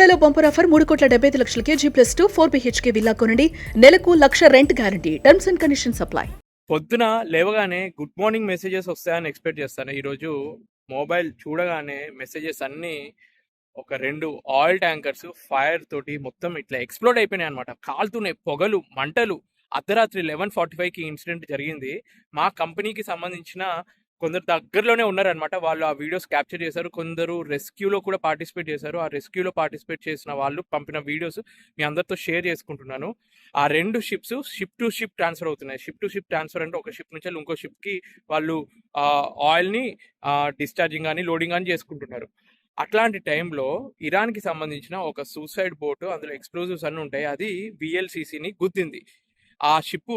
బెల్లుగూడలో bumper offer 3,75,00,000 G+2 4 BHK villa కొనండి. నెలకు 1,00,000 rent guarantee. Terms and conditions apply. పొద్దున లేవగానే గుడ్ మార్నింగ్ మెసేజెస్ వస్తాయని ఎక్స్పెక్ట్ చేస్తాను. ఈరోజు మొబైల్ చూడగానే మెసేజెస్ అన్నీ ఒక 2 ఆయిల్ ట్యాంకర్స్ ఫైర్ తోటి మొత్తం ఇట్లా ఎక్స్ప్లోడ్ అయిపోయినాయి అనమాట. కాలుతున్నాయి, పొగలు, మంటలు. అర్ధరాత్రి 11:45కి ఇన్సిడెంట్ జరిగింది. మా కంపెనీకి సంబంధించిన కొందరు దగ్గరలోనే ఉన్నారనమాట. వాళ్ళు ఆ వీడియోస్ క్యాప్చర్ చేశారు. కొందరు రెస్క్యూలో కూడా పార్టిసిపేట్ చేశారు. ఆ రెస్క్యూలో పార్టిసిపేట్ చేసిన వాళ్ళు పంపిన వీడియోస్ మీ అందరితో షేర్ చేసుకుంటున్నాను. ఆ 2 ships ship to ship transfer అవుతున్నాయి. షిప్ టు షిప్ ట్రాన్స్ఫర్ అంటే ఒక షిప్ నుంచి ఇంకో షిప్కి వాళ్ళు ఆయిల్ని డిశ్చార్జింగ్ కానీ లోడింగ్ కానీ చేసుకుంటున్నారు. అట్లాంటి టైంలో ఇరాన్కి సంబంధించిన ఒక సూసైడ్ బోట్, అందులో ఎక్స్ప్లోజివ్స్ అన్నీ ఉంటాయి, అది VLCCని గుద్దింది. ఆ షిప్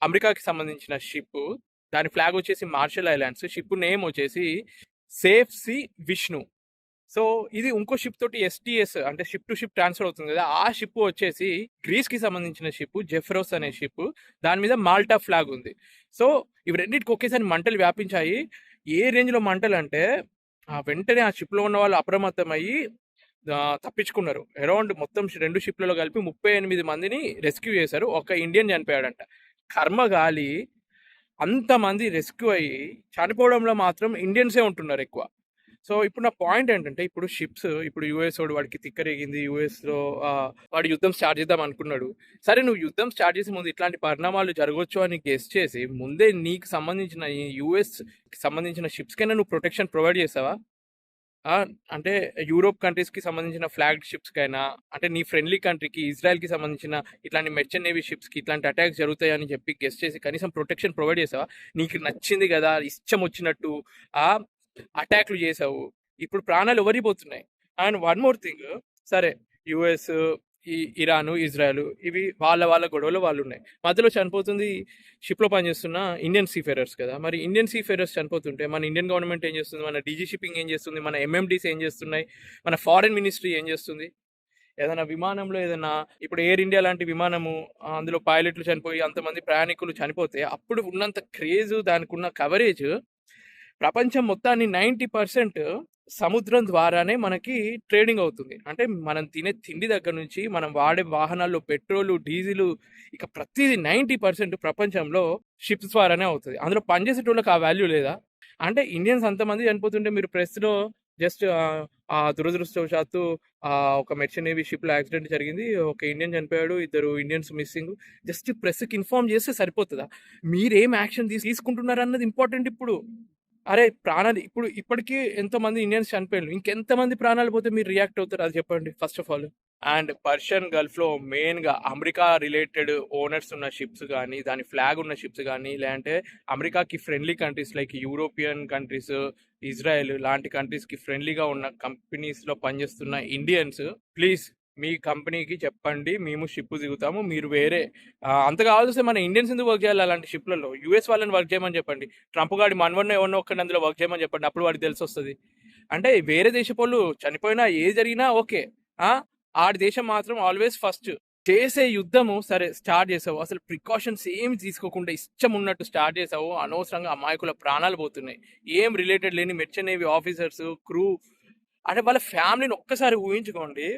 అమెరికాకి సంబంధించిన షిప్. దాని ఫ్లాగ్ వచ్చేసి మార్షల్ ఐలాండ్స్. షిప్ నేమ్ వచ్చేసి సేఫ్ సి విష్ణు. సో ఇది ఇంకో షిప్ తోటి STS అంటే షిప్ టు షిప్ ట్రాన్స్ఫర్ అవుతుంది కదా. ఆ షిప్ వచ్చేసి గ్రీస్ కి సంబంధించిన షిప్ జెఫ్రోస్ అనే షిప్. దాని మీద మాల్టా ఫ్లాగ్ ఉంది. సో ఇవి రెండింటికి ఒకేసారి మంటలు వ్యాపించాయి. ఏ రేంజ్ లో మంటలు అంటే వెంటనే ఆ షిప్ లో ఉన్న వాళ్ళు అప్రమత్తం అయ్యి తప్పించుకున్నారు. అరౌండ్ మొత్తం 2 షిప్లలో కలిపి 38 మందిని రెస్క్యూ చేశారు. ఒక ఇండియన్ చనిపోయాడంట. కర్మగాలి అంతమంది రెస్క్యూ అయ్యి చనిపోవడంలో మాత్రం ఇండియన్సే ఉంటున్నారు ఎక్కువ. సో ఇప్పుడు నా పాయింట్ ఏంటంటే, ఇప్పుడు షిప్స్, ఇప్పుడు యుఎస్ వాడికి తిక్కరేగింది. యుఎస్లో వాడు యుద్ధం స్టార్ట్ చేద్దాం అనుకున్నాడు. సరే, నువ్వు యుద్ధం స్టార్ట్ చేసే ముందు ఇట్లాంటి పరిణామాలు జరగవచ్చు అని గెస్ చేసి ముందే నీకు సంబంధించిన ఈ యుఎస్ సంబంధించిన షిప్స్కైనా నువ్వు ప్రొటెక్షన్ ప్రొవైడ్ చేసావా? అంటే యూరోప్ కంట్రీస్కి సంబంధించిన ఫ్లాగ్ షిప్స్కైనా, అంటే నీ ఫ్రెండ్లీ కంట్రీకి ఇజ్రాయెల్కి సంబంధించిన ఇట్లాంటి మెర్చెంట్ నేవీ షిప్స్కి ఇట్లాంటి అటాక్స్ జరుగుతాయని చెప్పి గెస్ చేసి కనీసం ప్రొటెక్షన్ ప్రొవైడ్ చేసావా? నీకు నచ్చింది కదా, ఇష్టం వచ్చినట్టు అటాక్లు చేసావు. ఇప్పుడు ప్రాణాలు ఎవరికి పోతున్నాయి? అండ్ వన్ మోర్ థింగ్, సరే యుఎస్, ఇరాను, ఇజ్రాయెల్ ఇవి వాళ్ళ గొడవలు వాళ్ళు ఉన్నాయి. మధ్యలో చనిపోతుంది షిప్లో పనిచేస్తున్న ఇండియన్ సీఫేరర్స్ కదా. మరి ఇండియన్ సీఫేరర్స్ చనిపోతుంటే మన ఇండియన్ గవర్నమెంట్ ఏం చేస్తుంది? మన DG షిప్పింగ్ ఏం చేస్తుంది? మన MMDs ఏం చేస్తున్నాయి? మన ఫారెన్ మినిస్ట్రీ ఏం చేస్తుంది? ఏదైనా విమానంలో ఏదైనా ఇప్పుడు ఎయిర్ ఇండియా లాంటి విమానము, అందులో పైలట్లు చనిపోయి అంతమంది ప్రయాణికులు చనిపోతే అప్పుడు ఉన్నంత క్రేజ్, దానికి ఉన్న కవరేజ్ ప్రపంచం మొత్తాన్ని 90% సముద్రం ద్వారానే మనకి ట్రేడింగ్ అవుతుంది. అంటే మనం తినే తిండి దగ్గర నుంచి మనం వాడే వాహనాల్లో పెట్రోలు, డీజిల్, ఇక ప్రతిదీ 90% ప్రపంచంలో షిప్స్ ద్వారానే అవుతుంది. అందులో పనిచేసేటోళ్ళకి ఆ వాల్యూ లేదా? అంటే ఇండియన్స్ అంతమంది చనిపోతుంటే మీరు ప్రెస్లో జస్ట్ దురదృష్టవశాత్తు ఒక మెర్చెంట్ నేవీ షిప్లో యాక్సిడెంట్ జరిగింది, ఒక ఇండియన్ చనిపోయాడు, 2 ఇండియన్స్ మిస్సింగ్, జస్ట్ ప్రెస్కి ఇన్ఫార్మ్ చేస్తే సరిపోతుందా? మీరేం యాక్షన్ తీసుకుంటున్నారు అన్నది ఇంపార్టెంట్. ఇప్పుడు అరే ప్రాణాలు, ఇప్పటికీ ఎంతోమంది ఇండియన్స్ చనిపోయారు, ఇంకెంతమంది ప్రాణాలు పోతే మీరు రియాక్ట్ అవుతారు? అది చెప్పండి first of all. And Persian గల్ఫ్లో మెయిన్గా అమెరికా రిలేటెడ్ ఓనర్స్ ఉన్న షిప్స్ కానీ, దాని ఫ్లాగ్ ఉన్న షిప్స్ కానీ, లేదంటే అమెరికాకి friendly countries like European countries, Israel లాంటి కంట్రీస్కి ఫ్రెండ్లీగా ఉన్న కంపెనీస్లో పనిచేస్తున్న ఇండియన్స్, ప్లీజ్ మీ కంపెనీకి చెప్పండి, మేము షిప్ దిగుతాము, మీరు వేరే అంత కావాల్సి మన ఇండియన్స్ ఎందుకు వర్క్ చేయాలి అలాంటి షిప్లలో? US వాళ్ళని వర్క్ చేయమని చెప్పండి. ట్రంప్ గాడి మనవన్న ఎవరినో ఒక్కడిని అందులో వర్క్ చేయమని చెప్పండి, అప్పుడు వాడికి తెలిసి వస్తుంది. అంటే వేరే దేశపోళ్ళు చనిపోయినా ఏ జరిగినా ఓకే, ఆడి దేశం మాత్రం ఆల్వేస్ ఫస్ట్. చేసే యుద్ధము సరే స్టార్ట్ చేసావు, అసలు ప్రికాషన్స్ ఏం తీసుకోకుండా ఇష్టం ఉన్నట్టు స్టార్ట్ చేసావు, అనవసరంగా అమాయకుల ప్రాణాలు పోతున్నాయి. ఏం రిలేటెడ్ లేని మెర్చెంట్ నేవీ ఆఫీసర్స్, క్రూ, అంటే వాళ్ళ ఫ్యామిలీని ఒక్కసారి ఊహించుకోండి.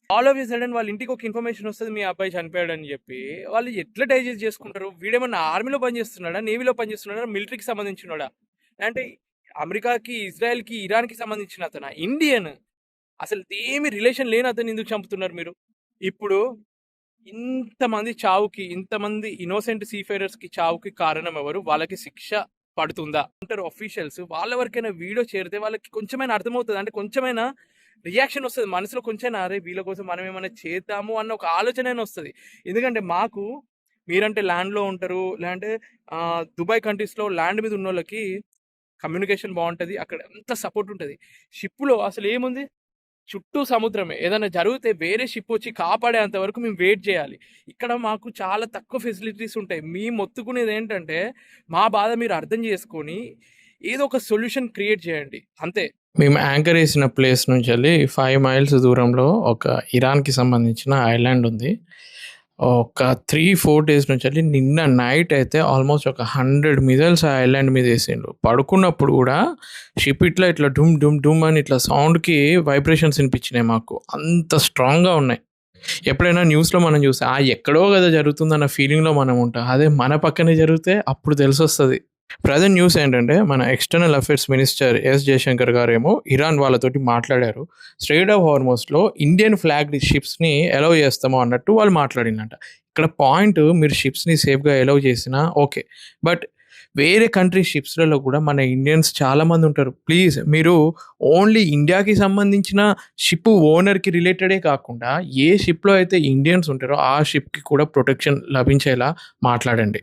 ఆల్ ఆఫ్ ఎ సడన్ వాళ్ళ ఇంటికి ఒక ఇన్ఫర్మేషన్ వస్తుంది మీ అబ్బాయి చనిపోయాడు అని చెప్పి, వాళ్ళు ఎట్లా డైజెస్ట్ చేసుకుంటారు? వీడేమన్నా ఆర్మీలో పనిచేస్తున్నాడా, నేవీలో పనిచేస్తున్నాడా, మిలిటరీకి సంబంధించినాడా, అంటే అమెరికాకి, ఇజ్రాయెల్కి, ఇరాన్కి సంబంధించిన అతను ఇండియన్? అసలు ఏమి రిలేషన్ లేని అతను ఎందుకు చంపుతున్నారు మీరు? ఇప్పుడు ఇంతమంది చావుకి, ఇంతమంది ఇన్నోసెంట్ సీఫేరర్స్కి చావుకి కారణం ఎవరు? వాళ్ళకి శిక్ష పడుతుందా అంటారు అఫీషియల్స్. వాళ్ళ వరకైనా వీడియో చేరితే వాళ్ళకి కొంచెమైనా అర్థమవుతుంది, అంటే కొంచెమైనా రియాక్షన్ వస్తుంది మనసులో, కొంచెం అరే వీళ్ళ కోసం మనం ఏమైనా చేద్దాము అన్న ఒక ఆలోచన వస్తుంది. ఎందుకంటే మాకు మీరంటే ల్యాండ్లో ఉంటారు, లేదంటే దుబాయ్ కంట్రీస్లో ల్యాండ్ మీద ఉన్న వాళ్ళకి కమ్యూనికేషన్ బాగుంటుంది, అక్కడ ఎంత సపోర్ట్ ఉంటుంది. షిప్లో అసలు ఏముంది? చుట్టూ సముద్రమే. ఏదైనా జరిగితే వేరే షిప్ వచ్చి కాపాడేంత వరకు మేము వెయిట్ చేయాలి. ఇక్కడ మాకు చాలా తక్కువ ఫెసిలిటీస్ ఉంటాయి. మేము మొత్తుకునేది ఏంటంటే, మా బాధ మీరు అర్థం చేసుకొని ఏదో ఒక సొల్యూషన్ క్రియేట్ చేయండి, అంతే. మేము యాంకర్ వేసిన ప్లేస్ నుంచి వెళ్ళి 5 మైల్స్ దూరంలో ఒక ఇరాన్కి సంబంధించిన ఐలాండ్ ఉంది. ఒక 3, 4 డేస్ నుంచెల్లి నిన్న నైట్ అయితే ఆల్మోస్ట్ ఒక 100 మిసైల్స్ ఆ ఐలాండ్ మీద ఏసిండ్రు. పడుకున్నప్పుడు గూడా షిప్ ఇట్లా డుమ్ డుమ్ డుమ్ అని ఇట్లా సౌండ్‌కి వైబ్రేషన్స్ ఇనిపించినాయి మాకు. అంత స్ట్రాంగ్‌గా ఉన్నాయి. ఎప్పుడైనా న్యూస్‌లో మనం చూస్తే ఎక్కడో గదా జరుగుతుందన్న ఫీలింగ్‌లో మనం ఉంటాం. అదే మన పక్కనే జరిగితే అప్పుడు తెలిసొస్తది. ప్రెజెంట్ న్యూస్ ఏంటంటే, మన external affairs minister S. Jaishankar గారేమో ఇరాన్ వాళ్ళతోటి మాట్లాడారు. స్ట్రెయిట్ ఆఫ్ హార్మోస్‌లో ఇండియన్ ఫ్లాగ్డ్ షిప్స్‌ని అలౌ చేస్తాము అన్నట్టు వాళ్ళు మాట్లాడిందంట. ఇక్కడ పాయింట్ మీరు షిప్స్‌ని సేఫ్‌గా అలౌ చేసినా ఓకే. బట్ వేరే కంట్రీ షిప్స్‌లలో కూడా మన ఇండియన్స్ చాలామంది ఉంటారు. ప్లీజ్ మీరు ఓన్లీ ఇండియాకి సంబంధించిన షిప్ ఓనర్‌కి రిలేటెడే కాకుండా ఏ షిప్‌లో అయితే ఇండియన్స్ ఉంటారో ఆ షిప్‌కి కూడా ప్రొటెక్షన్ లభించేలా మాట్లాడండి.